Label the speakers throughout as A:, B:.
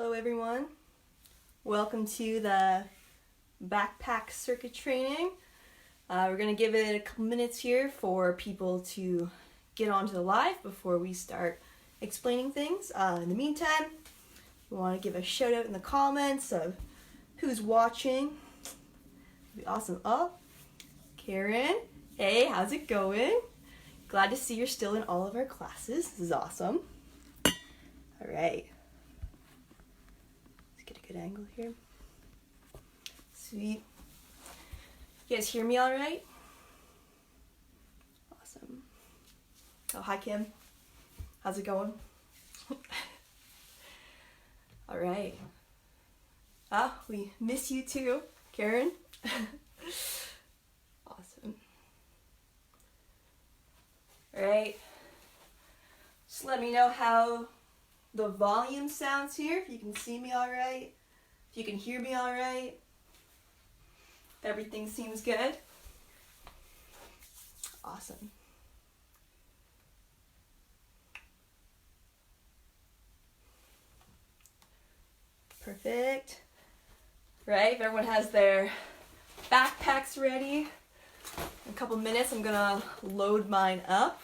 A: Hello everyone, welcome to the backpack circuit training. We're going to give it a couple minutes here for people to get onto the live before we start explaining things. In the meantime, we want to give a shout out in the comments of who's watching. It'd be awesome. Oh, Karen, hey, how's it going? Glad to see you're still in all of our classes. This is awesome. All right. Get a good angle here. Sweet. You guys hear me all right? Awesome. Oh, hi Kim. How's it going? All right. We miss you too, Karen. Awesome. All right. Just let me know how the volume sounds here, if you can see me all right, if you can hear me all right, if everything seems good. Awesome. Perfect. Right, if everyone has their backpacks ready, in a couple minutes I'm gonna load mine up.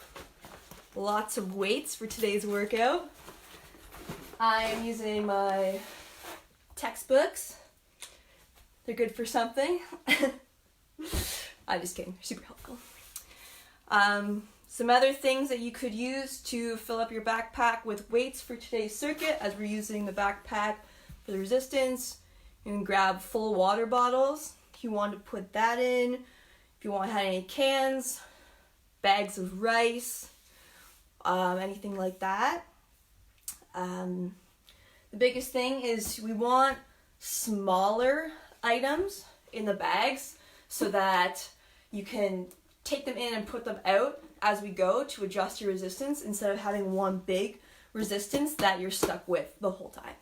A: Lots of weights for today's workout. I am using my textbooks. They're good for something. I'm just kidding, they're super helpful. Some other things that you could use to fill up your backpack with weights for today's circuit, as we're using the backpack for the resistance. You can grab full water bottles if you want to put that in. If you want to have any cans, bags of rice, anything like that. The biggest thing is we want smaller items in the bags so that you can take them in and put them out as we go to adjust your resistance instead of having one big resistance that you're stuck with the whole time.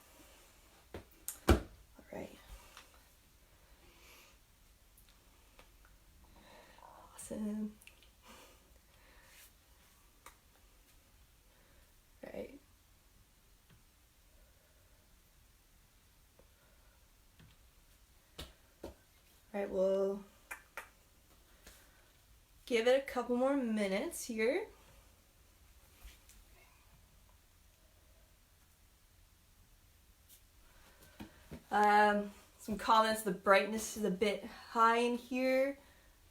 A: All right. Awesome. Right. All right, we'll give it a couple more minutes here. Some comments, the brightness is a bit high in here.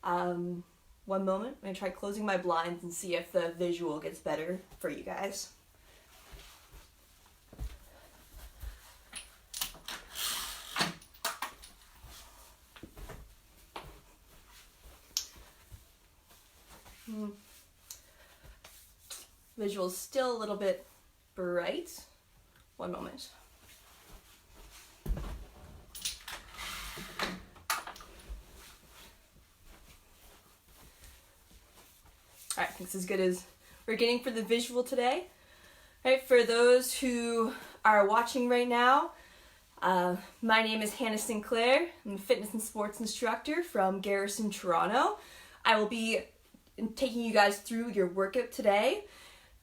A: One moment, I'm gonna try closing my blinds and see if the visual gets better for you guys. Visual's still a little bit bright. One moment. All right, I think it's as good as we're getting for the visual today. All right, for those who are watching right now, my name is Hannah Sinclair. I'm a fitness and sports instructor from Garrison, Toronto. I will be taking you guys through your workout today.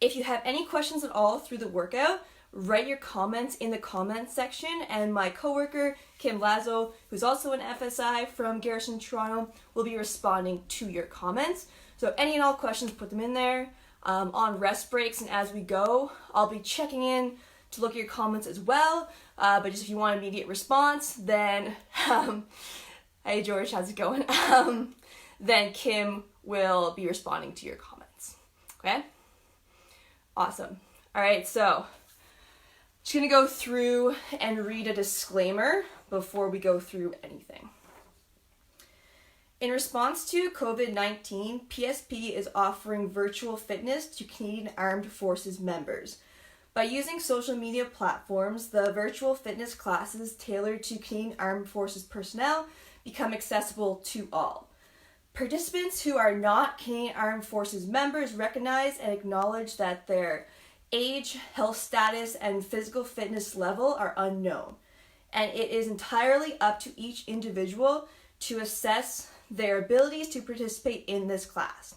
A: If you have any questions at all through the workout, write your comments in the comments section, and my coworker, Kim Lazo, who's also an FSI from Garrison, Toronto, will be responding to your comments. So any and all questions, put them in there. On rest breaks and as we go, I'll be checking in to look at your comments as well. But just if you want immediate response, then, hey George, how's it going? Then Kim will be responding to your comments, okay? Awesome. All right, so just gonna go through and read a disclaimer before we go through anything. In response to COVID-19, PSP is offering virtual fitness to Canadian Armed Forces members. By using social media platforms, the virtual fitness classes tailored to Canadian Armed Forces personnel become accessible to all. Participants who are not Canadian Armed Forces members recognize and acknowledge that their age, health status, and physical fitness level are unknown, and it is entirely up to each individual to assess their abilities to participate in this class.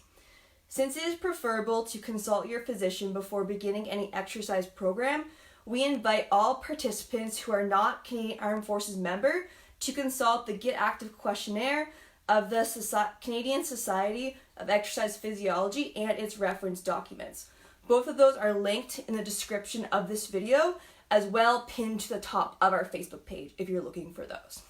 A: Since it is preferable to consult your physician before beginning any exercise program, we invite all participants who are not Canadian Armed Forces member to consult the Get Active questionnaire of the Canadian Society of Exercise Physiology and its reference documents. Both of those are linked in the description of this video, as well pinned to the top of our Facebook page if you're looking for those.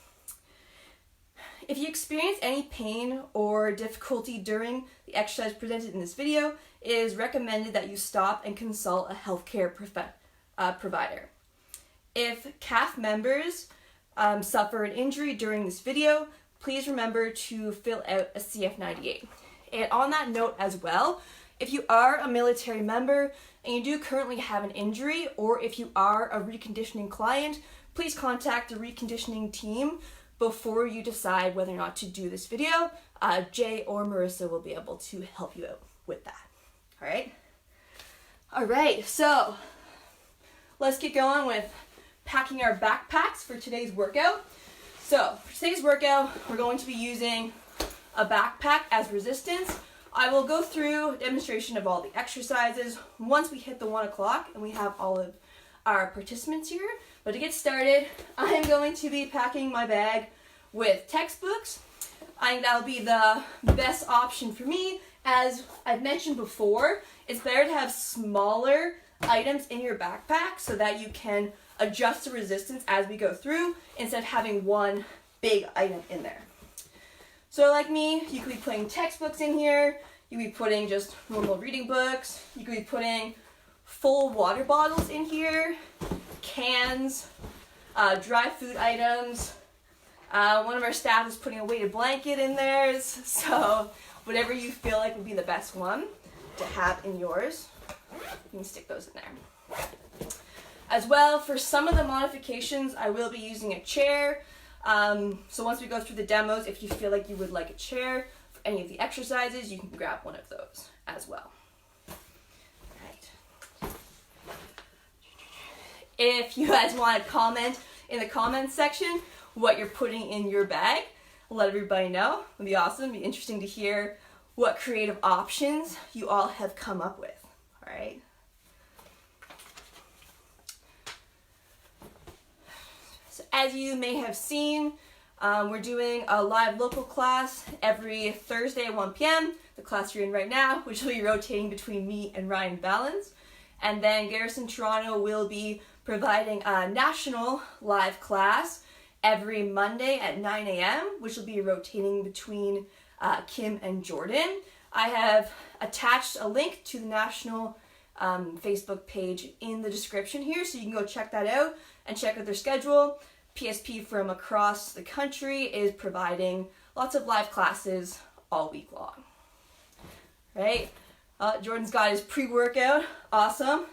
A: If you experience any pain or difficulty during the exercise presented in this video, it is recommended that you stop and consult a healthcare provider. If CAF members suffer an injury during this video, please remember to fill out a CF98. And on that note as well, if you are a military member and you do currently have an injury, or if you are a reconditioning client, please contact the reconditioning team before you decide whether or not to do this video. Jay or Marissa will be able to help you out with that. All right, so let's get going with packing our backpacks for today's workout. So for today's workout, we're going to be using a backpack as resistance. I will go through a demonstration of all the exercises once we hit the 1 o'clock and we have all of our participants here. But to get started, I'm going to be packing my bag with textbooks. I think that'll be the best option for me. As I've mentioned before, it's better to have smaller items in your backpack so that you can adjust the resistance as we go through instead of having one big item in there. So like me, you could be putting textbooks in here, you could be putting just normal reading books, you could be putting full water bottles in here, cans, dry food items. One of our staff is putting a weighted blanket in theirs, so whatever you feel like would be the best one to have in yours, you can stick those in there. As well, for some of the modifications, I will be using a chair. So once we go through the demos, if you feel like you would like a chair for any of the exercises, you can grab one of those as well. Right. If you guys want to comment in the comments section what you're putting in your bag, let everybody know. It'd be awesome. It'd be interesting to hear what creative options you all have come up with. All right. So as you may have seen, we're doing a live local class every Thursday at 1 p.m. The class you're in right now, which will be rotating between me and Ryan Ballins. And then Garrison Toronto will be providing a national live class every Monday at 9 a.m., which will be rotating between Kim and Jordan. I have attached a link to the national Facebook page in the description here, so you can go check that out and check out their schedule. PSP from across the country is providing lots of live classes all week long. Right? Jordan's got his pre-workout. Awesome.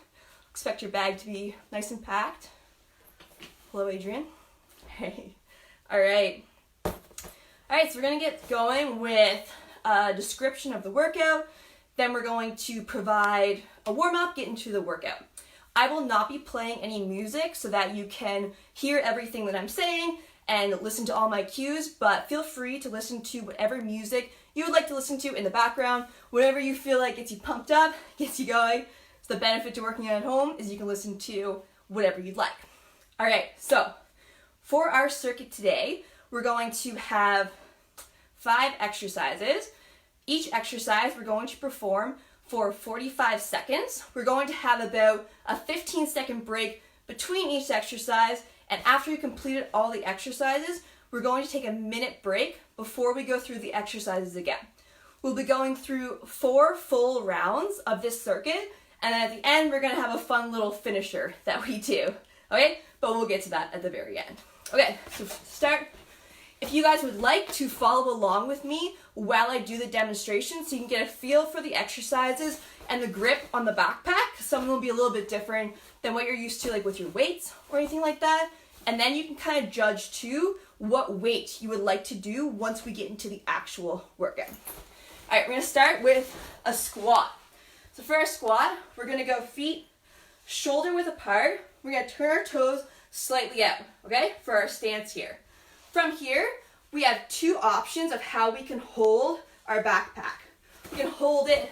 A: Expect your bag to be nice and packed. Hello, Adrian. Hey. All right. All right, so we're going to get going with a description of the workout. Then we're going to provide a warm-up, get into the workout. I will not be playing any music so that you can hear everything that I'm saying and listen to all my cues, but feel free to listen to whatever music you would like to listen to in the background. Whatever you feel like gets you pumped up, gets you going. So the benefit to working out at home is you can listen to whatever you'd like. All right, so for our circuit today, we're going to have 5 exercises. Each exercise we're going to perform for 45 seconds. We're going to have about a 15-second break between each exercise, and after you completed all the exercises, we're going to take a minute break before we go through the exercises again. We'll be going through 4 full rounds of this circuit, and then at the end, we're going to have a fun little finisher that we do, okay? But we'll get to that at the very end. Okay, so to start, if you guys would like to follow along with me while I do the demonstration so you can get a feel for the exercises and the grip on the backpack, some of them will be a little bit different than what you're used to like with your weights or anything like that. And then you can kind of judge too what weight you would like to do once we get into the actual workout. All right, we're gonna start with a squat. So for our squat, we're gonna go feet shoulder width apart. We're gonna turn our toes slightly out, okay, for our stance here. From here, we have 2 options of how we can hold our backpack. We can hold it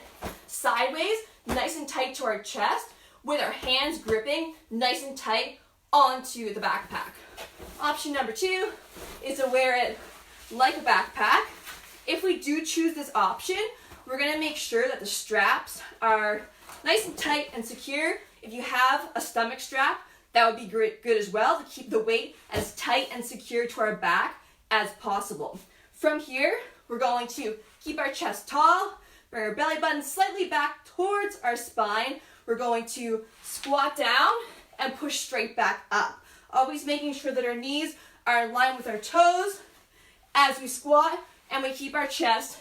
A: sideways, nice and tight to our chest, with our hands gripping nice and tight onto the backpack. Option number 2 is to wear it like a backpack. If we do choose this option, we're going to make sure that the straps are nice and tight and secure. If you have a stomach strap, that would be good as well to keep the weight as tight and secure to our back as possible. From here, we're going to keep our chest tall, bring our belly button slightly back towards our spine. We're going to squat down and push straight back up. Always making sure that our knees are in line with our toes as we squat, and we keep our chest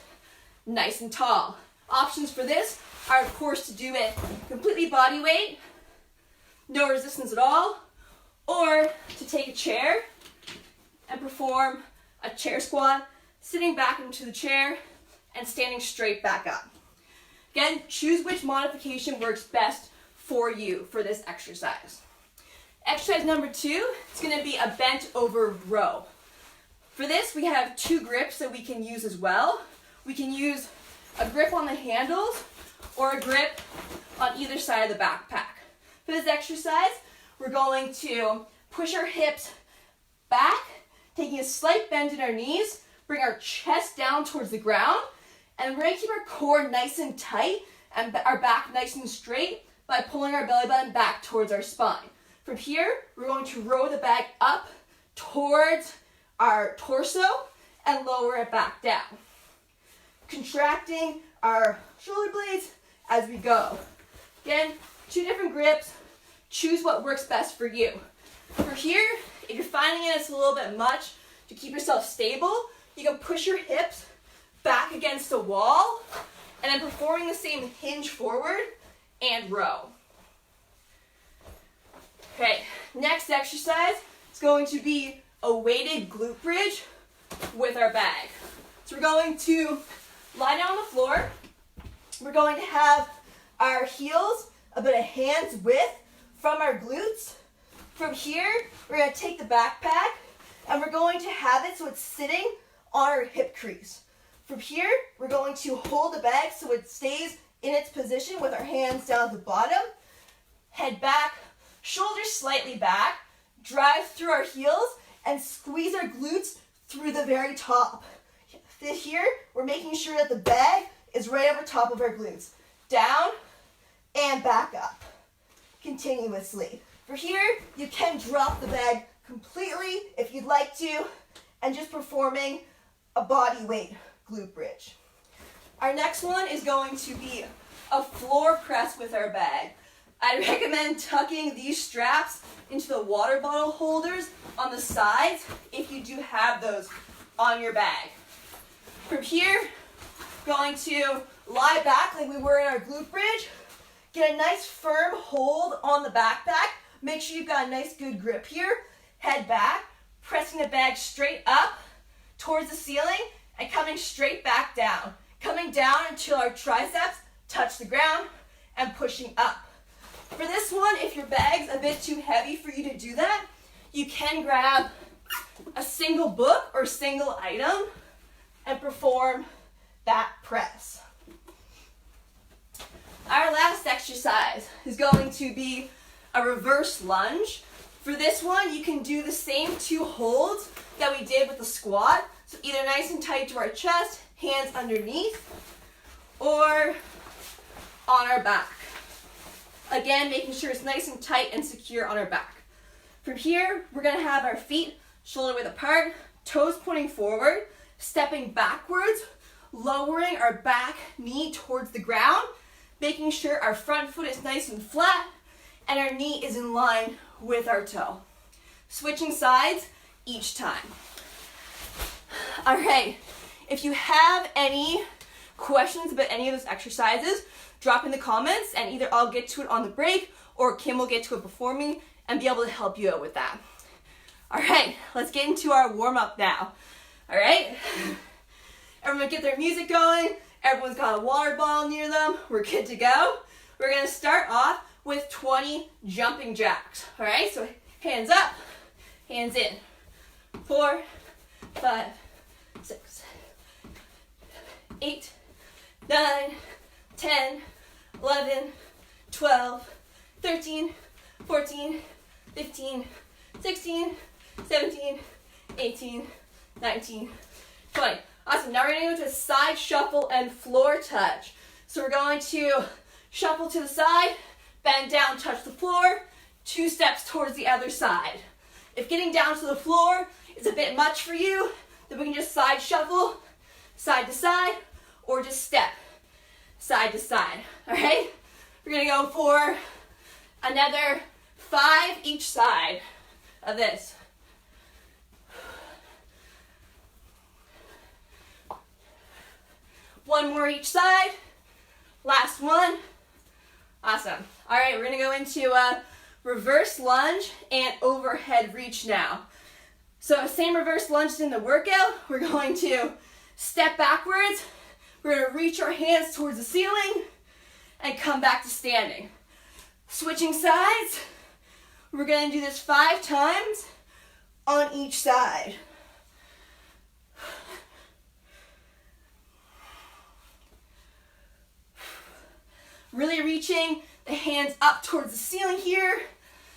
A: nice and tall. Options for this are, of course, to do it completely body weight, no resistance at all, or to take a chair and perform a chair squat, sitting back into the chair and standing straight back up. Again, choose which modification works best for you for this exercise. Exercise number 2 is going to be a bent over row. For this, we have 2 grips that we can use as well. We can use a grip on the handles or a grip on either side of the backpack. For this exercise, we're going to push our hips back, taking a slight bend in our knees, bring our chest down towards the ground, and we're going to keep our core nice and tight and our back nice and straight by pulling our belly button back towards our spine. From here, we're going to row the bag up towards our torso and lower it back down, contracting our shoulder blades as we go. Again, 2 different grips. Choose what works best for you. For here, if you're finding it's a little bit much to keep yourself stable, you can push your hips back against the wall and then performing the same hinge forward and row. Okay, next exercise is going to be a weighted glute bridge with our bag. So we're going to lie down on the floor. We're going to have our heels about a hand's width from our glutes. From here, we're going to take the backpack and we're going to have it so it's sitting on our hip crease. From here, we're going to hold the bag so it stays in its position with our hands down at the bottom. Head back, shoulders slightly back, drive through our heels and squeeze our glutes through the very top. Here, we're making sure that the bag is right over top of our glutes. Down and back up continuously. For here, you can drop the bag completely if you'd like to, and just performing a body weight glute bridge. Our next one is going to be a floor press with our bag. I recommend tucking these straps into the water bottle holders on the sides if you do have those on your bag. From here, going to lie back like we were in our glute bridge. Get a nice firm hold on the backpack. Make sure you've got a nice good grip here. Head back, pressing the bag straight up towards the ceiling and coming straight back down. Coming down until our triceps touch the ground and pushing up. For this one, if your bag's a bit too heavy for you to do that, you can grab a single book or single item and perform that press. Our last exercise is going to be a reverse lunge. For this one, you can do the same 2 holds that we did with the squat. So either nice and tight to our chest, hands underneath, or on our back. Again, making sure it's nice and tight and secure on our back. From here, we're going to have our feet shoulder width apart, toes pointing forward, stepping backwards, lowering our back knee towards the ground, making sure our front foot is nice and flat, and our knee is in line with our toe. Switching sides each time. All right, if you have any questions about any of those exercises, drop in the comments and either I'll get to it on the break or Kim will get to it before me and be able to help you out with that. All right, let's get into our warm-up now. All right, everyone get their music going. Everyone's got a water bottle near them. We're good to go. We're gonna start off with 20 jumping jacks. All right, so hands up, hands in. 4, 5, 6, 8, 9, 10, 11, 12, 13, 14, 15, 16, 17, 18, 19, 20. Awesome. Now we're going to go to side shuffle and floor touch. So we're going to shuffle to the side, bend down, touch the floor, 2 steps towards the other side. If getting down to the floor is a bit much for you, then we can just side shuffle, side to side, or just step side to side. All right? We're going to go for another 5 each side of this. One more each side. Last one. Awesome. All right, we're going to go into a reverse lunge and overhead reach now. So same reverse lunge as in the workout. We're going to step backwards. We're going to reach our hands towards the ceiling and come back to standing. Switching sides. We're going to do this 5 times on each side. Really reaching the hands up towards the ceiling here,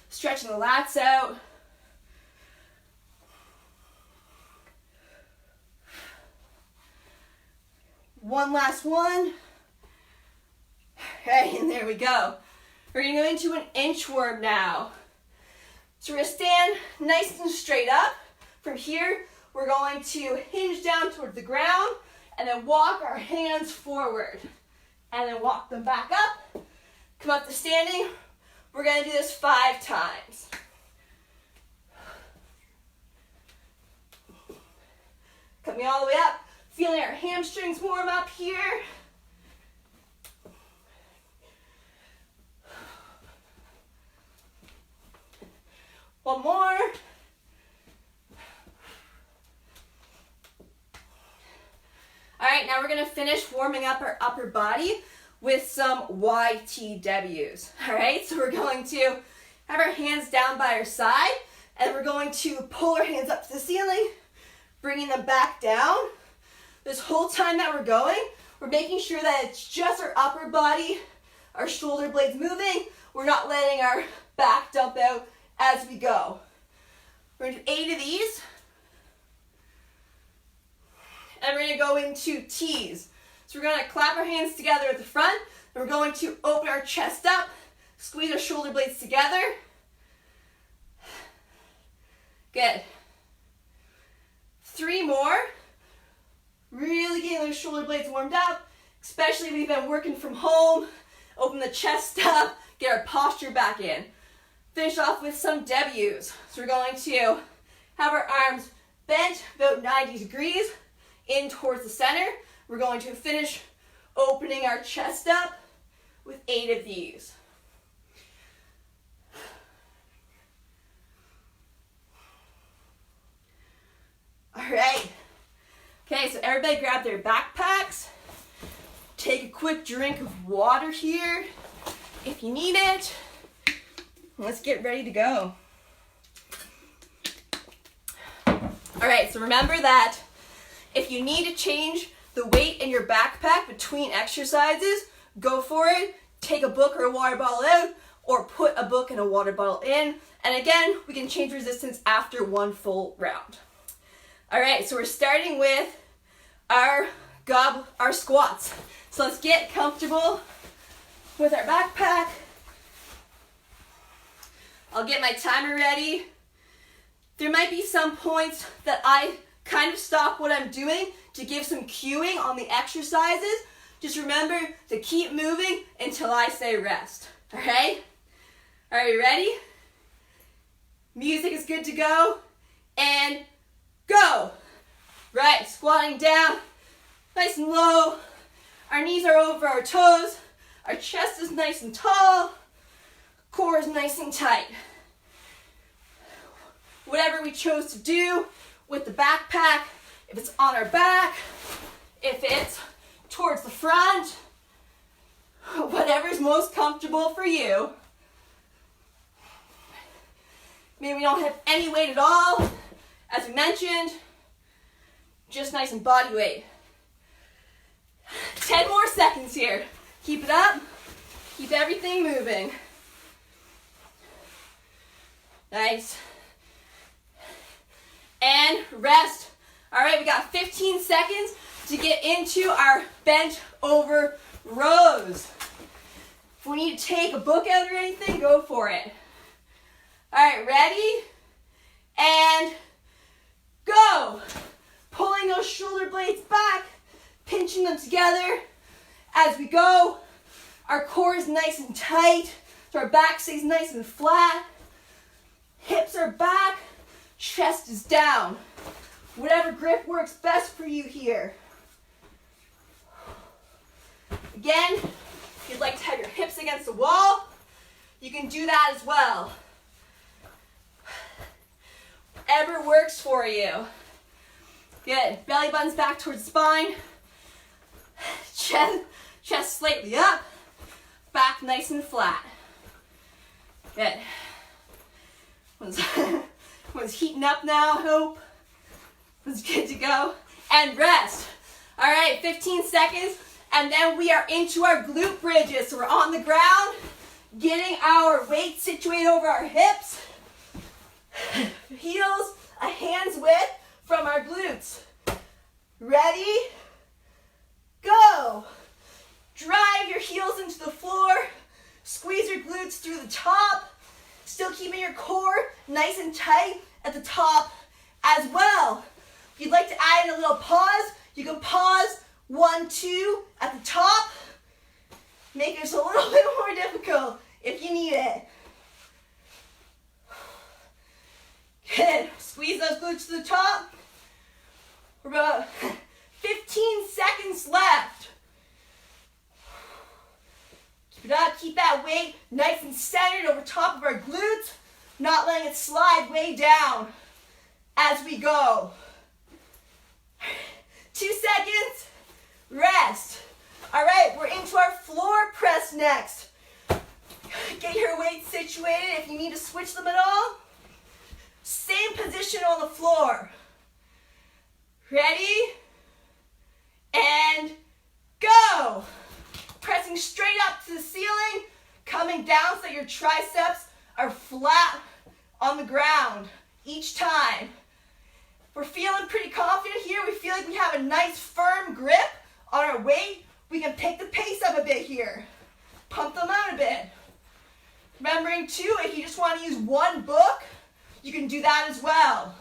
A: stretching the lats out. One last one. Okay, and there we go. We're going to go into an inchworm now. So we're going to stand nice and straight up. From here, we're going to hinge down towards the ground and then walk our hands forward. And then walk them back up. Come up to standing. We're going to do this 5 times. Coming all the way up. Feeling our hamstrings warm up here. One more. All right, now we're going to finish warming up our upper body with some YTWs. All right, so we're going to have our hands down by our side, and we're going to pull our hands up to the ceiling, bringing them back down. This whole time that we're going, we're making sure that it's just our upper body, our shoulder blades moving. We're not letting our back dump out as we go. We're going to do 8 of these. And we're going to go into T's. So we're going to clap our hands together at the front. And we're going to open our chest up, squeeze our shoulder blades together. Good. 3 more. Really getting those shoulder blades warmed up, especially if we've been working from home. Open the chest up, get our posture back in. Finish off with some W's. So we're going to have our arms bent about 90 degrees. In towards the center. We're going to finish opening our chest up with 8 of these. All right. Okay, so everybody grab their backpacks. Take a quick drink of water here if you need it. Let's get ready to go. All right, so remember that if you need to change the weight in your backpack between exercises, go for it. Take a book or a water bottle out, or put a book and a water bottle in. And again, we can change resistance after 1 full round. All right, so we're starting with our squats. So let's get comfortable with our backpack. I'll get my timer ready. There might be some points that I kind of stop what I'm doing to give some cueing on the exercises. Just remember to keep moving until I say rest. All right? Are you ready? Music is good to go. And go. Right, squatting down, nice and low. Our knees are over our toes. Our chest is nice and tall. Core is nice and tight. Whatever we chose to do with the backpack, if it's on our back, if it's towards the front, whatever's most comfortable for you. Maybe we don't have any weight at all, as we mentioned, just nice and body weight. 10 more seconds here. Keep it up, keep everything moving. Nice. And rest. All right, we got 15 seconds to get into our bent over rows. If we need to take a book out or anything, go for it. All right, ready? And go. Pulling those shoulder blades back, pinching them together as we go. Our core is nice and tight, so our back stays nice and flat. Hips are back, chest is down. Whatever grip works best for you here. Again, if you'd like to have your hips against the wall, you can do that as well. Whatever works for you. Good. Belly button's back towards the spine. Chest slightly up. Back nice and flat. Good. One's heating up now, I hope. One's good to go. And rest. All right, 15 seconds. And then we are into our glute bridges. So we're on the ground, getting our weight situated over our hips. Heels a hand's width from our glutes. Ready? Go. Drive your heels into the floor. Squeeze your glutes through the top. Still keeping your core nice and tight at the top as well. If you'd like to add in a little pause, you can pause 1, 2 at the top. Make it just a little bit more difficult if you need it. Good. Squeeze those glutes to the top. We're about 15 seconds left. Keep it up. Keep that weight nice and centered over top of our glutes. Not letting it slide way down as we go. 2 seconds. Rest. All right, we're into our floor press next. Get your weight situated if you need to switch them at all. Same position on the floor. Ready? And go. Pressing straight up to the ceiling, coming down so that your triceps are flat on the ground each time. We're feeling pretty confident here. We feel like we have a nice firm grip on our weight. We can pick the pace up a bit here. Pump them out a bit. Remembering too, if you just want to use one book, you can do that as well.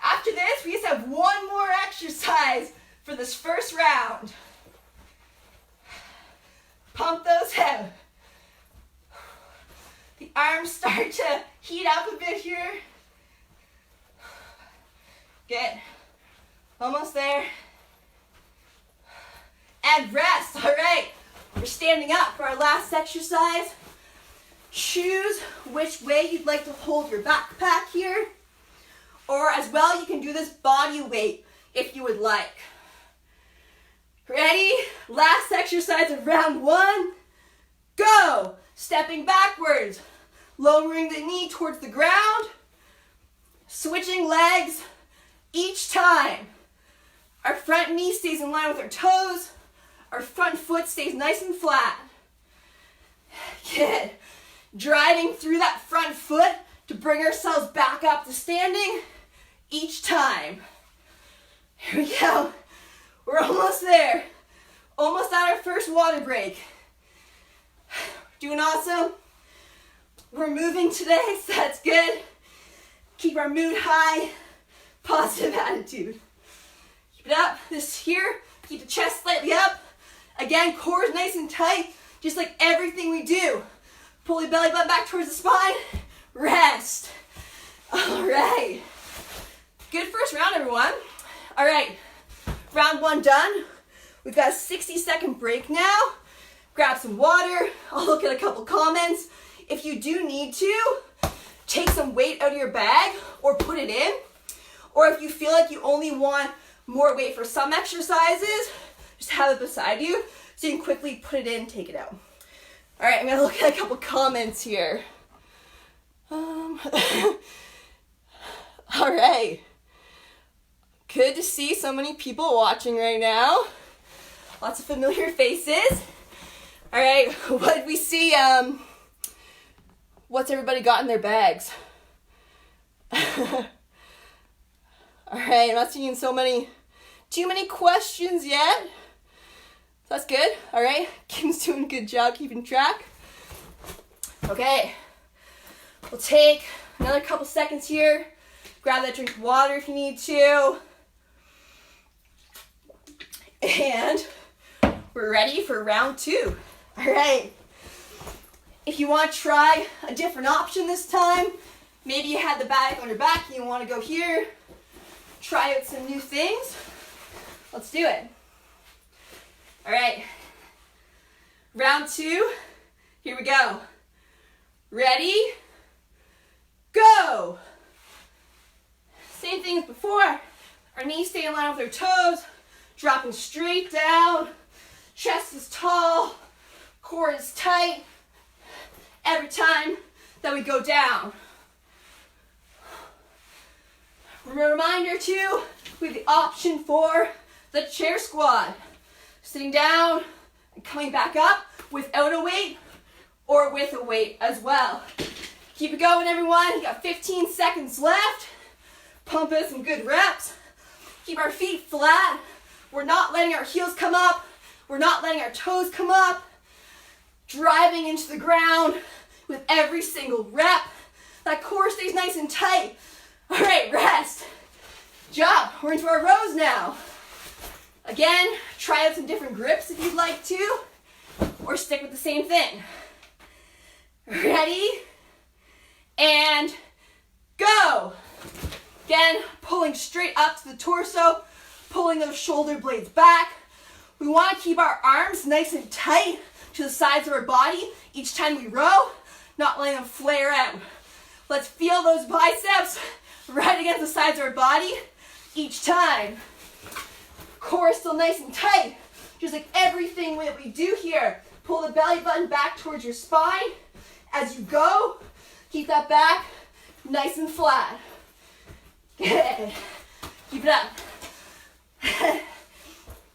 A: After this, we just have one more exercise for this first round. Pump those out. The arms start to heat up a bit here. Good. Almost there. And rest. All right. We're standing up for our last exercise. Choose which way you'd like to hold your backpack here. Or as well, you can do this body weight if you would like. Ready? Last exercise of round 1. Go. Stepping backwards. Lowering the knee towards the ground. Switching legs each time. Our front knee stays in line with our toes. Our front foot stays nice and flat. Good. Driving through that front foot to bring ourselves back up to standing each time. Here we go. We're almost there. Almost at our first water break. Doing awesome. We're moving today, so that's good. Keep our mood high. Positive attitude. Keep it up. This here. Keep the chest slightly up. Again, core is nice and tight, just like everything we do. Pull your belly button back towards the spine. Rest. All right. Good first round, everyone. All right. Round 1 done. We've got a 60-second break now. Grab some water. I'll look at a couple comments. If you do need to, take some weight out of your bag or put it in. Or if you feel like you only want more weight for some exercises, just have it beside you so you can quickly put it in, take it out. All right, I'm gonna look at a couple comments here. All right. Good to see so many people watching right now. Lots of familiar faces. All right, what did we see? What's everybody got in their bags? All right, I'm not seeing too many questions yet. That's good. All right, Kim's doing a good job keeping track. Okay, we'll take another couple seconds here. Grab that drink of water if you need to. And we're ready for round 2. All right. If you want to try a different option this time, maybe you had the bag on your back and you want to go here, try out some new things, let's do it. All right. Round 2, here we go. Ready? Go! Same thing as before. Our knees stay in line with our toes, dropping straight down, chest is tall, core is tight, every time that we go down. A reminder too, we have the option for the chair squat. Sitting down and coming back up without a weight or with a weight as well. Keep it going, everyone. You got 15 seconds left. Pump in some good reps. Keep our feet flat. We're not letting our heels come up. We're not letting our toes come up. Driving into the ground with every single rep. That core stays nice and tight. All right, rest. Job. We're into our rows now. Again, try out some different grips if you'd like to, or stick with the same thing. Ready? And go. Again, pulling straight up to the torso, pulling those shoulder blades back. We want to keep our arms nice and tight to the sides of our body each time we row, not letting them flare out. Let's feel those biceps right against the sides of our body each time. Core still nice and tight, just like everything that we do here. Pull the belly button back towards your spine. As you go, keep that back nice and flat. Good. Keep it up.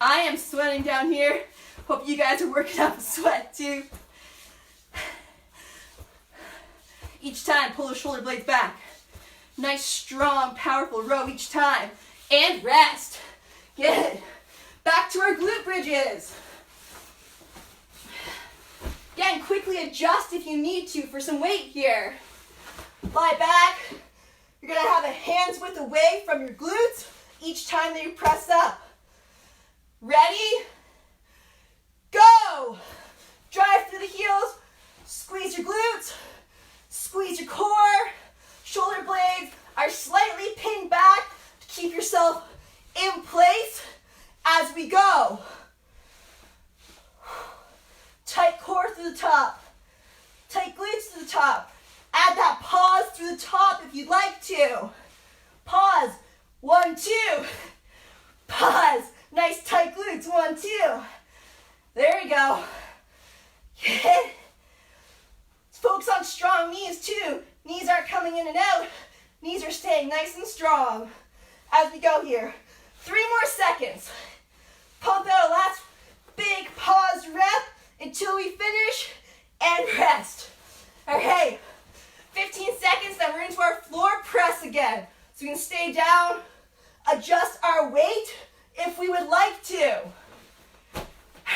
A: I am sweating down here. Hope you guys are working up a sweat too. Each time, pull the shoulder blades back. Nice, strong, powerful row each time. And rest. Good. Back to our glute bridges. Again, quickly adjust if you need to for some weight here. Lie back. You're going to have a hand's width away from your glutes each time that you press up. Ready? Go! Drive through the heels. Squeeze your glutes. Squeeze your core. Shoulder blades are slightly pinned back to keep yourself in place as we go. Tight core through the top. Tight glutes to the top. Add that pause through the top if you'd like to. Pause. 1, 2. Pause. Nice tight glutes. 1, 2. There you go. Let's focus on strong knees too. Knees aren't coming in and out. Knees are staying nice and strong as we go here. 3 more seconds. Pump out a last big pause rep until we finish and rest. Okay, 15 seconds, then we're into our floor press again. So we can stay down, adjust our weight if we would like to.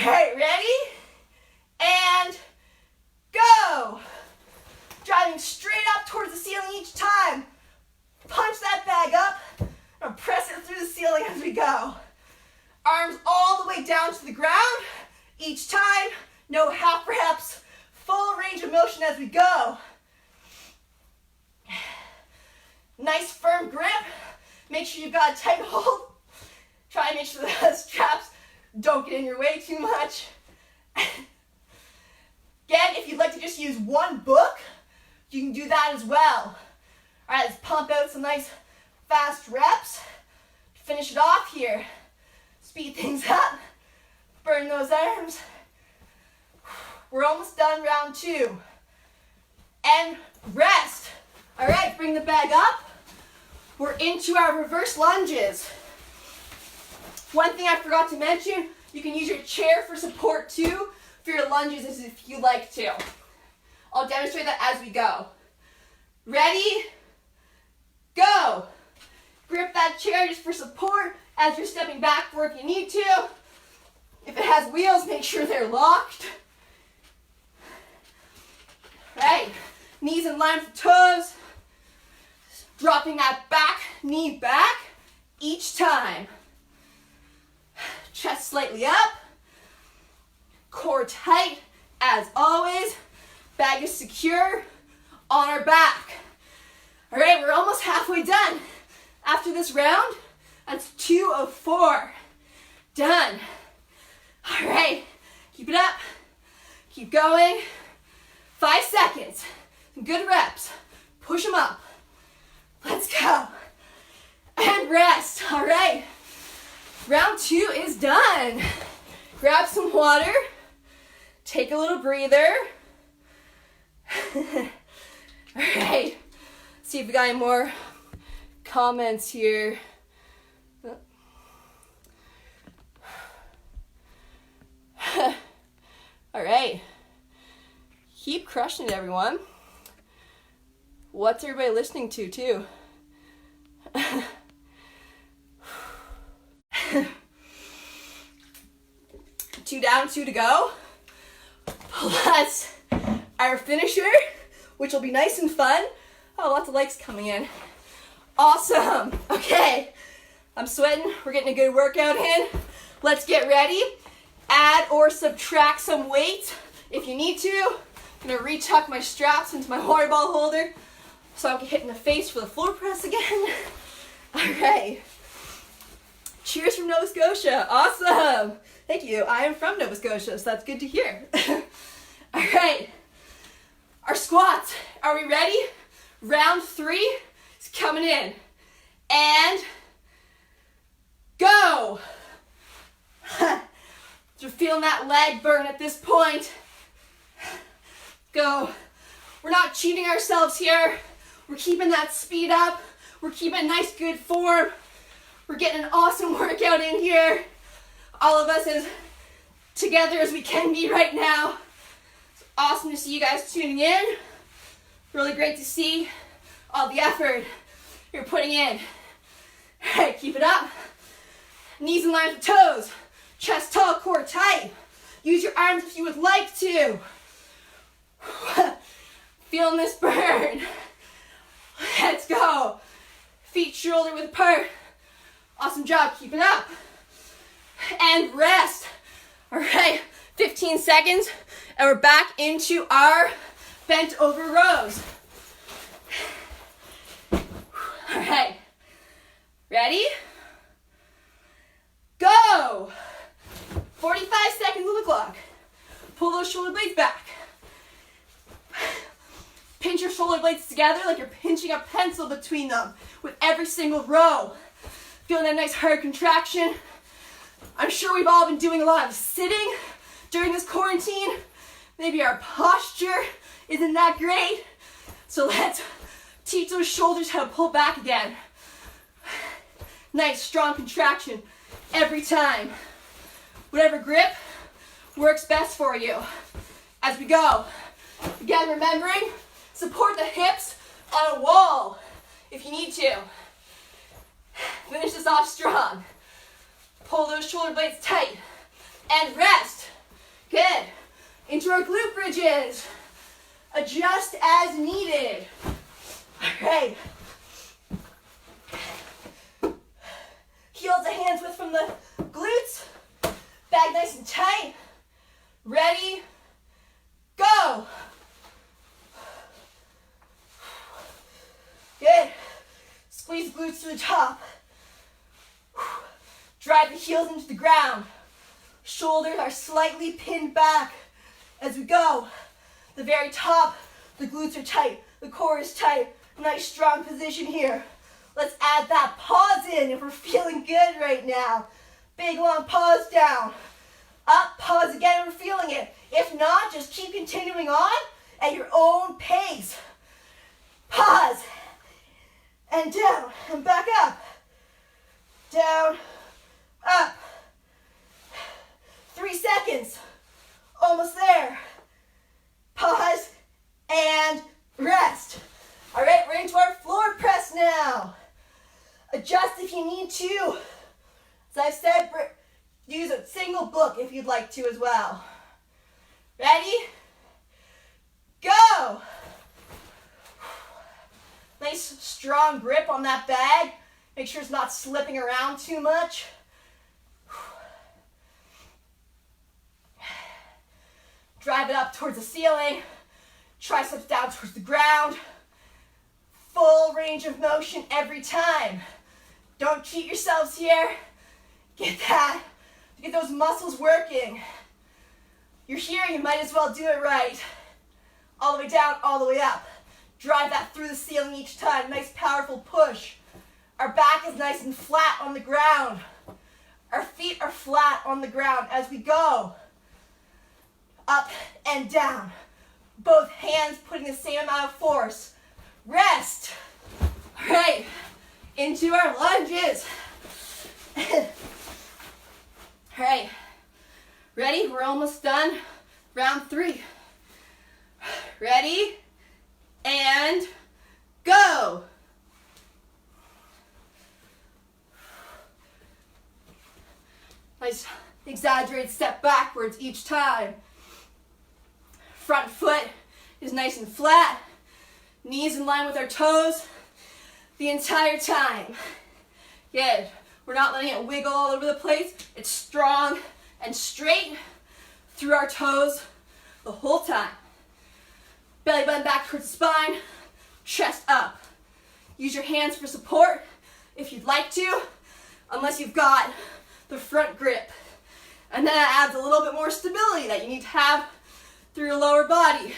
A: All right, ready? And go. Driving straight up towards the ceiling each time. Punch that bag up and press it through the ceiling as we go. Arms all the way down to the ground each time. No half reps. Full range of motion as we go. Nice firm grip. Make sure you've got a tight hold. Try and make sure the straps don't get in your way too much. Again, if you'd like to just use one book, you can do that as well. All right, let's pump out some nice fast reps. Finish it off here. Speed things up. Burn those arms. We're almost done round 2. And rest. All right, bring the bag up. We're into our reverse lunges. One thing I forgot to mention, you can use your chair for support too for your lunges if you like to. I'll demonstrate that as we go. Ready? Go. Grip that chair just for support as you're stepping back for if you need to. If it has wheels, make sure they're locked. Right. Knees in line with the toes. Dropping that back knee back each time. Chest slightly up. Core tight as always. Bag is secure on our back. All right, we're almost halfway done. After this round, that's 2 of 4. Done. All right, keep it up. Keep going. 5 seconds. Good reps. Push them up. Let's go. And rest. All right. Round 2 is done. Grab some water. Take a little breather. All right. See if we got any more comments here. All right. Keep crushing it, everyone. What's everybody listening to, too? 2 down, 2 to go. Plus our finisher, which will be nice and fun. Oh, lots of likes coming in. Awesome. Okay. I'm sweating. We're getting a good workout in. Let's get ready. Add or subtract some weight if you need to. I'm going to retuck my straps into my water ball holder so I don't get hit in the face for the floor press again. All right. Cheers from Nova Scotia. Awesome. Thank you. I am from Nova Scotia, so that's good to hear. All right. Our squats. Are we ready? Round 3 is coming in. And go. You're feeling that leg burn at this point. Go. We're not cheating ourselves here. We're keeping that speed up. We're keeping nice, good form. We're getting an awesome workout in here. All of us as together as we can be right now. It's awesome to see you guys tuning in. Really great to see all the effort you're putting in. All right, keep it up. Knees in line with toes. Chest tall, core tight. Use your arms if you would like to. Feeling this burn. Let's go. Feet shoulder width apart. Awesome job. Keep it up. And rest. All right, 15 seconds, and we're back into our bent over rows. All right, ready? Go. 45 seconds on the clock. Pull those shoulder blades back. Pinch your shoulder blades together like you're pinching a pencil between them with every single row. Feeling that nice hard contraction. I'm sure we've all been doing a lot of sitting during this quarantine. Maybe our posture isn't that great. So let's teach those shoulders how to pull back again. Nice strong contraction every time. Whatever grip works best for you. As we go, again remembering, support the hips on a wall if you need to. Finish this off strong. Pull those shoulder blades tight and rest. Good. Into our glute bridges. Adjust as needed. All right. Heels to hands width from the glutes. Bag nice and tight. Ready, go. Good. Squeeze the glutes to the top. Drive the heels into the ground. Shoulders are slightly pinned back as we go. The very top, the glutes are tight. The core is tight. Nice strong position here. Let's add that pause in if we're feeling good right now. Big long pause down. Up, pause again if we're feeling it. If not, just keep continuing on at your own pace. Pause. And down. And back up. Down. Up. 3 seconds. Almost there. Pause. and rest. All right, we're into our floor press now. Adjust if you need to. As I've said, use a single book if you'd like to as well. Ready? Go! Nice strong grip on that bag. Make sure it's not slipping around too much. Drive it up towards the ceiling. Triceps down towards the ground. Full range of motion every time. Don't cheat yourselves here. Get those muscles working. You're here, you might as well do it right. All the way down, all the way up. Drive that through the ceiling each time. Nice powerful push. Our back is nice and flat on the ground. Our feet are flat on the ground as we go. Up and down. Both hands putting the same amount of force. Rest. All right, into our lunges. All right, ready? We're almost done. Round 3. Ready? And go. Nice exaggerated step backwards each time. Front foot is nice and flat. Knees in line with our toes the entire time. Good. We're not letting it wiggle all over the place. It's strong and straight through our toes the whole time. Belly button back towards the spine, chest up. Use your hands for support if you'd like to, unless you've got the front grip. And then that adds a little bit more stability that you need to have through your lower body.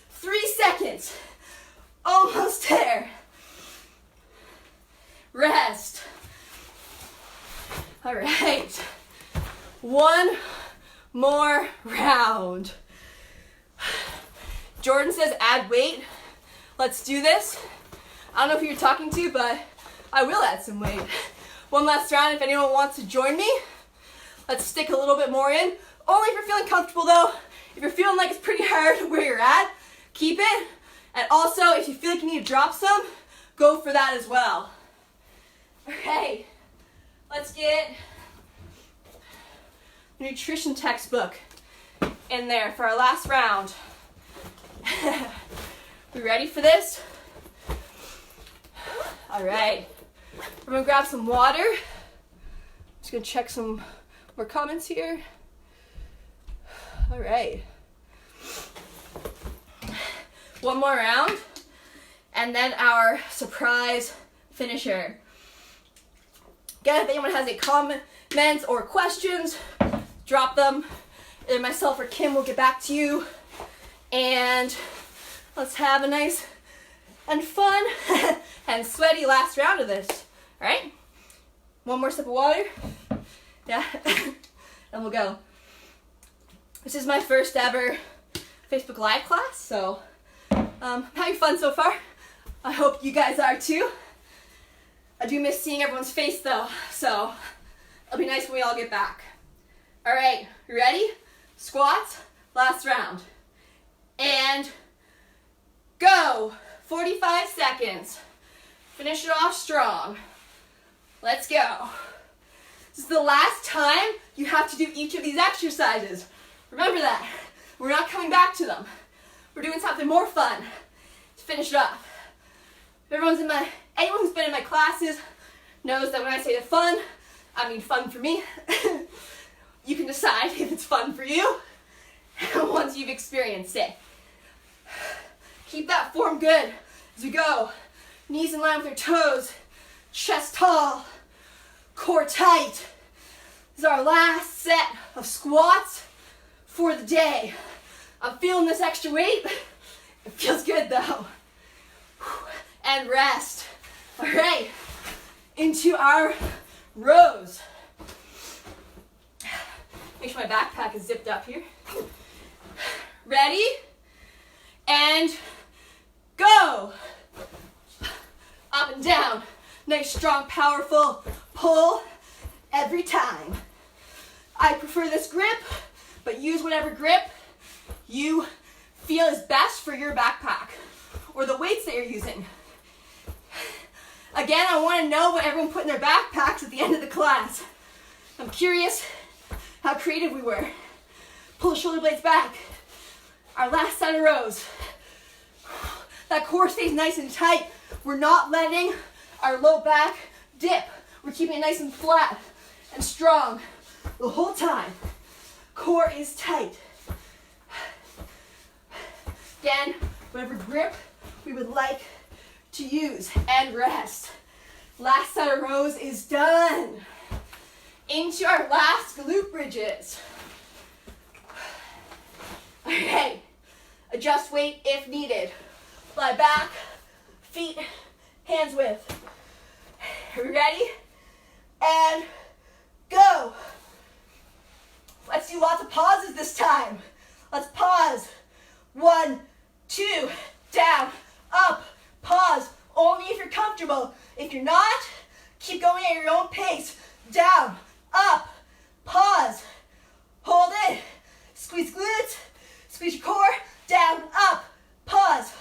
A: 3 seconds. Almost there. Rest. All right. 1 more round. Jordan says add weight. Let's do this. I don't know who you're talking to, but I will add some weight. 1 last round if anyone wants to join me. Let's stick a little bit more in. Only if you're feeling comfortable though. If you're feeling like it's pretty hard where you're at, keep it. And also, if you feel like you need to drop some, go for that as well. Okay, let's get the nutrition textbook in there for our last round. We ready for this? All right, we're gonna grab some water. Just gonna check some more comments here. All right. 1 more round, and then our surprise finisher. Again, if anyone has any comments or questions, drop them. Either myself or Kim will get back to you. And let's have a nice and fun and sweaty last round of this. All right? 1 more sip of water. Yeah, and we'll go. This is my first ever Facebook Live class, so having fun so far. I hope you guys are too. I do miss seeing everyone's face though, so it'll be nice when we all get back. All right, you ready? Squats, last round. And go. 45 seconds. Finish it off strong. Let's go. This is the last time you have to do each of these exercises. Remember that. We're not coming back to them. We're doing something more fun to finish it up. Anyone who's been in my classes knows that when I say the fun, I mean fun for me. You can decide if it's fun for you once you've experienced it. Keep that form good as we go. Knees in line with your toes, chest tall, core tight. This is our last set of squats for the day. I'm feeling this extra weight. It feels good though. And rest. All right, into our rows. Make sure my backpack is zipped up here. Ready? And go. Up and down. Nice, strong, powerful pull every time. I prefer this grip, but use whatever grip you feel is best for your backpack or the weights that you're using. Again, I want to know what everyone put in their backpacks at the end of the class. I'm curious how creative we were. Pull the shoulder blades back. Our last set of rows. That core stays nice and tight. We're not letting our low back dip. We're keeping it nice and flat and strong the whole time. Core is tight. Again, whatever grip we would like to use, and rest. Last set of rows is done. Into our last glute bridges. Okay, adjust weight if needed. Lie back, feet, hands width. Are we ready? And go. Let's do lots of pauses this time. Let's pause. 1, 2, down, up, pause. Only if you're comfortable. If you're not, keep going at your own pace. Down, up, pause. Hold it. Squeeze glutes, squeeze your core. Down, up, pause.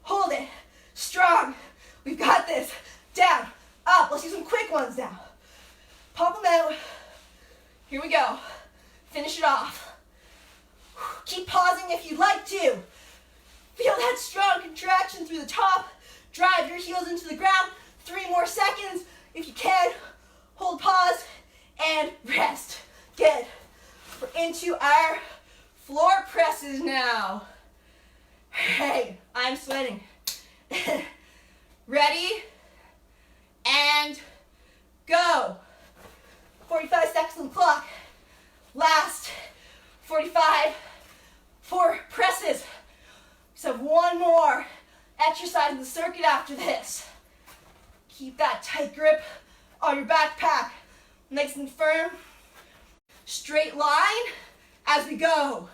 A: Hold it. Strong. We've got this. Down, up. Let's do some quick ones now. Pop them out. Here we go. Finish it off. Keep pausing if you'd like to. Feel that strong contraction through the top. Drive your heels into the ground. 3 more seconds if you can. Hold pause and rest. Good. We're into our floor presses now. Hey, I'm sweating. Ready? And go. 45 seconds on the clock. Last 45 for presses. So have one more exercise in the circuit after this. Keep that tight grip on your backpack. Nice and firm. Straight line as we go.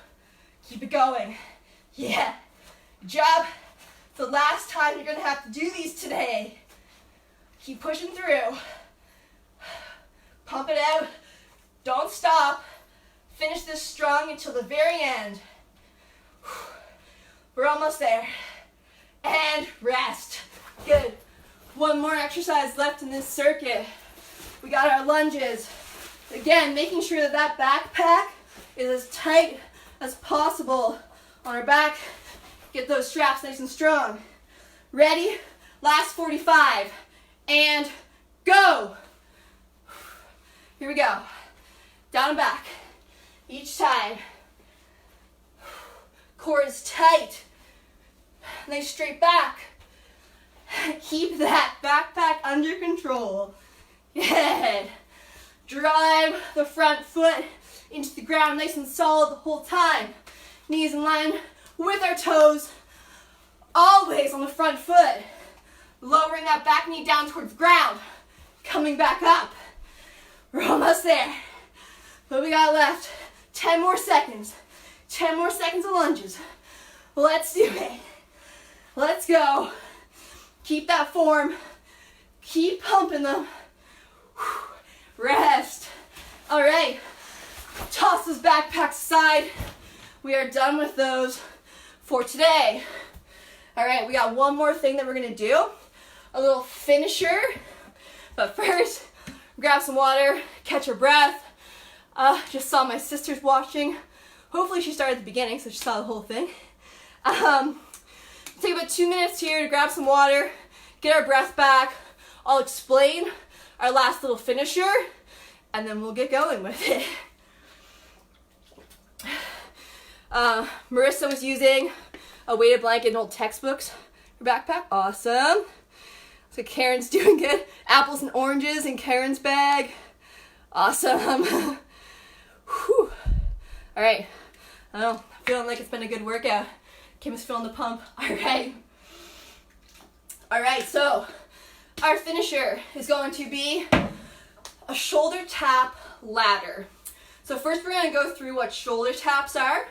A: Keep it going. Yeah. Good job. It's the last time you're going to have to do these today. Keep pushing through. Pump it out. Don't stop. Finish this strong until the very end. We're almost there. And rest. Good. One more exercise left in this circuit. We got our lunges. Again, making sure that that backpack is as tight as possible on our back. Get those straps nice and strong. Ready? Last 45. And go. Here we go. Down and back. Each side. Core is tight. Nice straight back. Keep that backpack under control. Good. Drive the front foot into the ground nice and solid the whole time. Knees in line with our toes. Always on the front foot. Lowering that back knee down towards the ground. Coming back up. We're almost there. What we got left? 10 more seconds. 10 more seconds of lunges. Let's do it. Let's go. Keep that form. Keep pumping them. Rest. All right. Toss those backpacks aside. We are done with those for today. All right, we got one more thing that we're going to do. A little finisher. But first, grab some water, catch your breath. Just saw my sister's watching. Hopefully she started at the beginning, so she saw the whole thing. Take about 2 minutes here to grab some water, get our breath back. I'll explain our last little finisher, and then we'll get going with it. Marissa was using a weighted blanket and old textbooks for backpack. Awesome. So Karen's doing good. Apples and oranges in Karen's bag. Awesome. Whew. All right. I don't know. Feeling like it's been a good workout. Kim is feeling the pump. All right. All right. So our finisher is going to be a shoulder tap ladder. So first we're going to go through what shoulder taps are.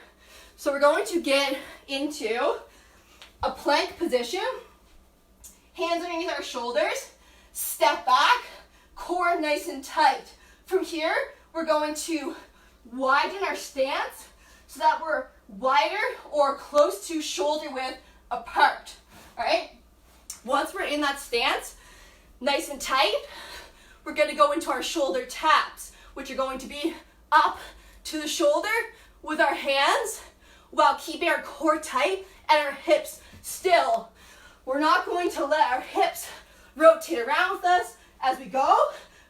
A: So we're going to get into a plank position. Hands underneath our shoulders. Step back. Core nice and tight. From here, we're going to widen our stance so that we're wider or close to shoulder width apart. All right? Once we're in that stance, nice and tight, we're going to go into our shoulder taps, which are going to be up to the shoulder with our hands while keeping our core tight and our hips still. We're not going to let our hips rotate around with us as we go.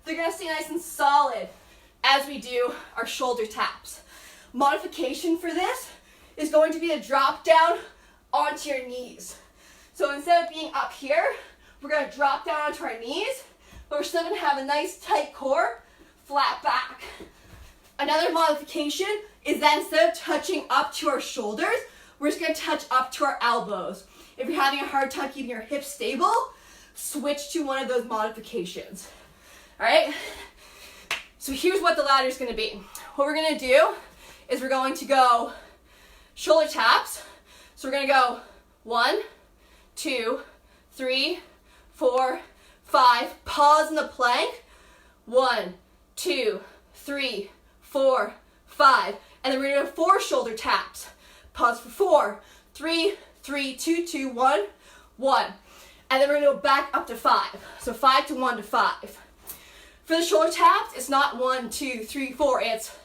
A: They're going to stay nice and solid as we do our shoulder taps. Modification for this is going to be a drop down onto your knees. So instead of being up here, we're going to drop down onto our knees, but we're still going to have a nice tight core, flat back. Another modification is that instead of touching up to our shoulders, we're just going to touch up to our elbows. If you're having a hard time keeping your hips stable, switch to one of those modifications. All right? So here's what the ladder is going to be. What we're going to do is we're going to go shoulder taps. So we're going to go 1, 2, 3, 4, 5. Pause in the plank. 1, 2, 3, 4, 5. And then we're going to do 4 shoulder taps. Pause for 4, 3, 3, 2, 2, 1, 1. And then we're going to go back up to 5. So 5 to 1 to 5. For the shoulder taps, it's not 1, 2, 3, 4. It's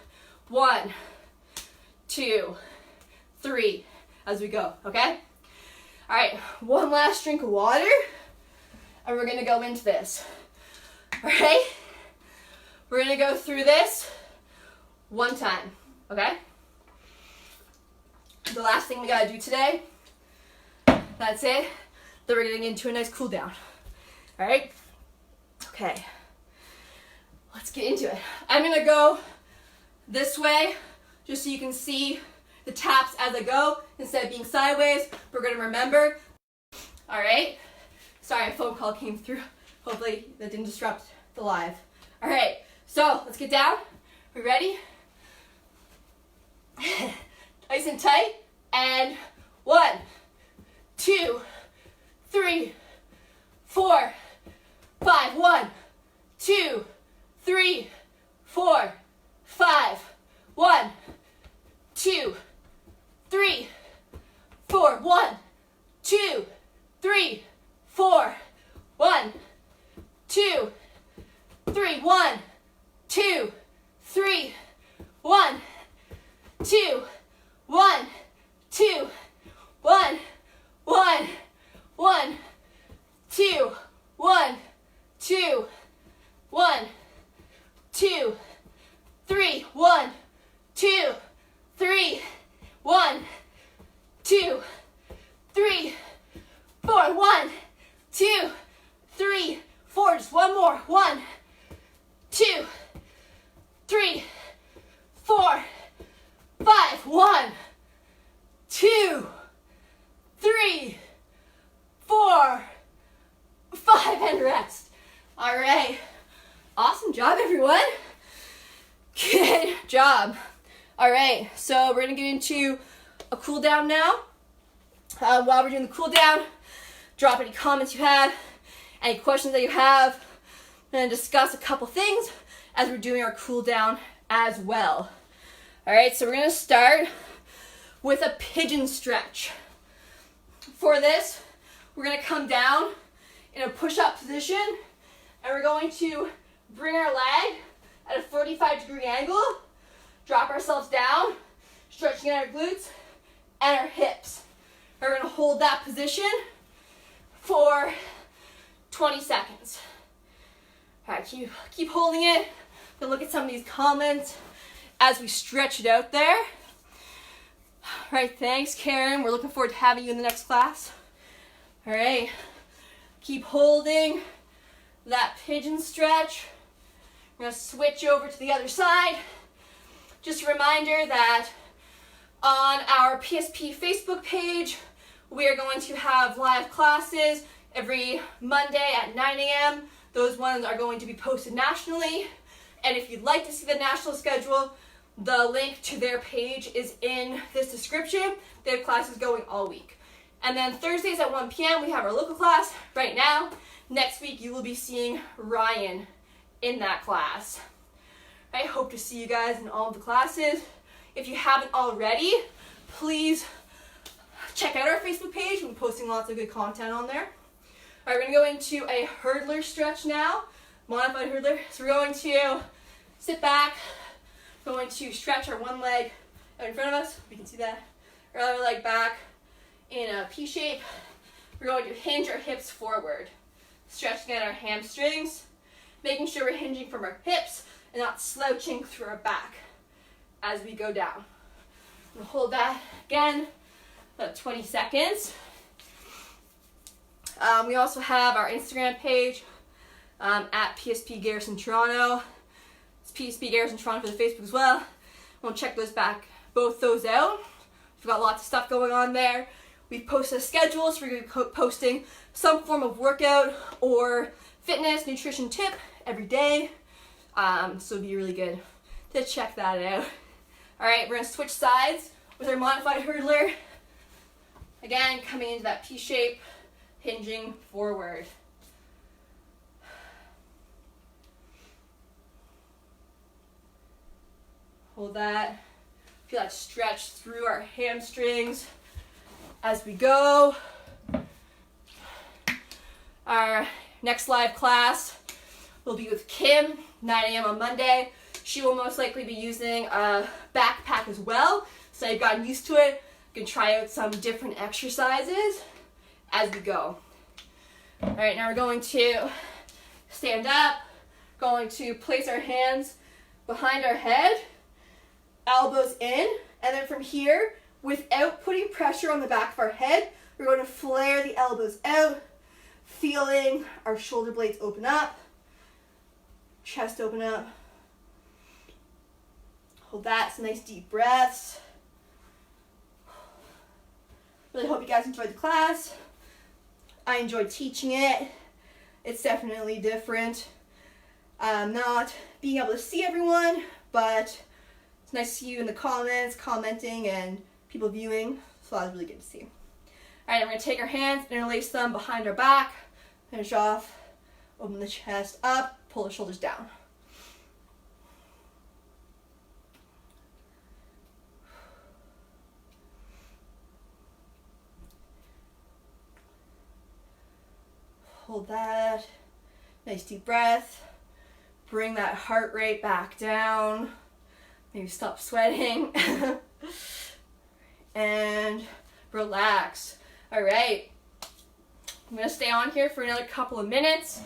A: 1, 2, 3 as we go, okay? All right, one last drink of water, and we're going to go into this. All right? We're going to go through this one time, okay? The last thing we got to do today, that's it. Then we're getting into a nice cool down. All right? Okay. Let's get into it. I'm going to go this way just so you can see the taps as I go instead of being sideways. We're going to remember. All right? Sorry, a phone call came through. Hopefully that didn't disrupt the live. All right. So let's get down. We ready? Nice and tight. And 1, 2, 3, 4, 5. 1, 2, 3, 4, 5. 1, 2, 3, 4. 1, 2, 3, 4. 1, 2, 3. 1, 2, 3. 1, 2, 1, 2, 1, 1, 1, 2, 1, 2, 1, 2, 3. 1, 2, 3. 1, 2, 3, 4. 1, 2, 3, 4. Just one more. 1, 2, 3, 4, 5. 1, 2, 3, 4, 5. And rest. All right. Awesome job, everyone. Good job. All right, so we're gonna get into a cool down now. While we're doing the cool down, drop any comments you have, any questions that you have. I'm gonna discuss a couple things as we're doing our cool down as well. All right, so we're gonna start with a pigeon stretch. For this, we're gonna come down in a push-up position, and we're going to bring our leg at a 45-degree angle, drop ourselves down, stretching out our glutes and our hips. We're going to hold that position for 20 seconds. All right, keep holding it. Then look at some of these comments as we stretch it out there. All right, thanks, Karen. We're looking forward to having you in the next class. All right, keep holding that pigeon stretch. We're going to switch over to the other side. Just a reminder that on our PSP Facebook page, we are going to have live classes every Monday at 9 a.m. Those ones are going to be posted nationally. And if you'd like to see the national schedule, the link to their page is in this description. They have classes going all week. And then Thursdays at 1 p.m. we have our local class right now. Next week you will be seeing Ryan in that class. I hope to see you guys in all of the classes. If you haven't already, please check out our Facebook page. We're posting lots of good content on there. All right, we're gonna go into a hurdler stretch now, modified hurdler. So we're going to sit back, going to stretch our one leg out in front of us. We can see that. Our other leg back in a P shape. We're going to hinge our hips forward, stretching out our hamstrings, making sure we're hinging from our hips and not slouching through our back as we go down. We'll hold that again, about 20 seconds. We also have our Instagram page at PSP Garrison Toronto. It's PSP Garrison Toronto for the Facebook as well. We'll check both those out. We've got lots of stuff going on there. We've posted a schedule, so we're going to be posting some form of workout or fitness, nutrition tip every day. So it'd be really good to check that out. All right, we're going to switch sides with our modified hurdler. Again, coming into that P shape, hinging forward. Hold that. Feel that stretch through our hamstrings as we go. Our next live class will be with Kim, 9 a.m. on Monday. She will most likely be using a backpack as well, so I've gotten used to it. You can try out some different exercises as we go. All right, now we're going to stand up, going to place our hands behind our head, elbows in, and then from here, without putting pressure on the back of our head, we're going to flare the elbows out, feeling our shoulder blades open up, chest open up. Hold that, some nice deep breaths. Really hope you guys enjoyed the class. I enjoyed teaching it. It's definitely different. Not being able to see everyone, but it's nice to see you in the comments, commenting, and people viewing. So that was really good to see. All right, I'm going to take our hands, interlace them behind our back, finish off, open the chest up, pull the shoulders down. Hold that. Nice deep breath. Bring that heart rate back down. Maybe stop sweating. And relax. All right. I'm going to stay on here for another couple of minutes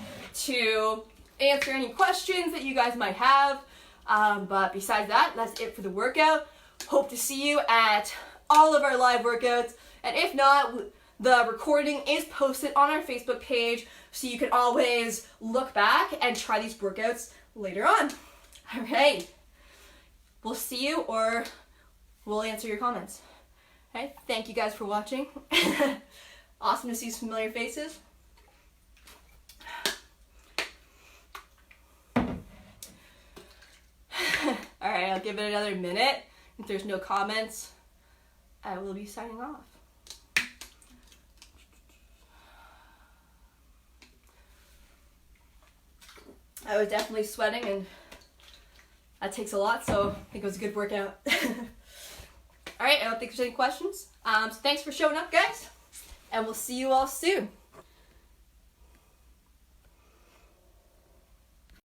A: to answer any questions that you guys might have. But besides that, that's it for the workout. Hope to see you at all of our live workouts. And if not, the recording is posted on our Facebook page, so you can always look back and try these workouts later on. All right. We'll see you, or we'll answer your comments. Okay, thank you guys for watching. Awesome to see some familiar faces. All right, I'll give it another minute. If there's no comments, I will be signing off. I was definitely sweating, and that takes a lot, so I think it was a good workout. All right, I don't think there's any questions. So thanks for showing up, guys, and we'll see you all soon.